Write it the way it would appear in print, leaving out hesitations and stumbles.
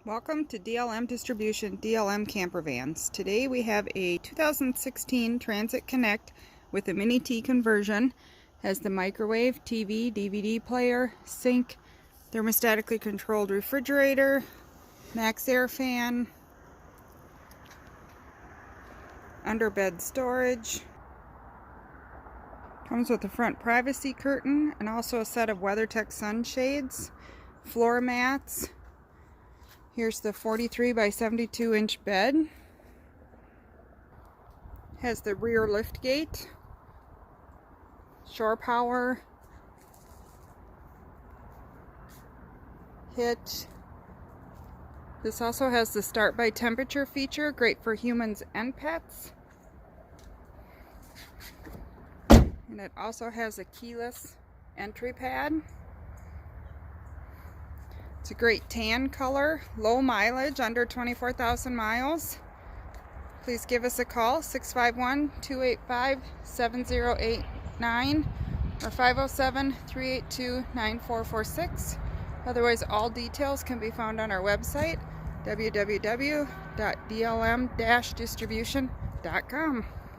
Welcome to DLM Distribution DLM Campervans. Today we have a 2016 Transit Connect with a mini T conversion. Has the microwave, TV, DVD player, sink, thermostatically controlled refrigerator, max air fan, underbed storage. Comes with a front privacy curtain and also a set of WeatherTech sunshades, floor mats. Here's the 43 by 72 inch bed. Has the rear lift gate, shore power, hitch. This also has the start by temperature feature, great for humans and pets. And it also has a keyless entry pad. It's a great tan color, low mileage, under 24,000 miles. Please give us a call, 651-285-7089 or 507-382-9446. Otherwise, all details can be found on our website, www.dlm-distribution.com.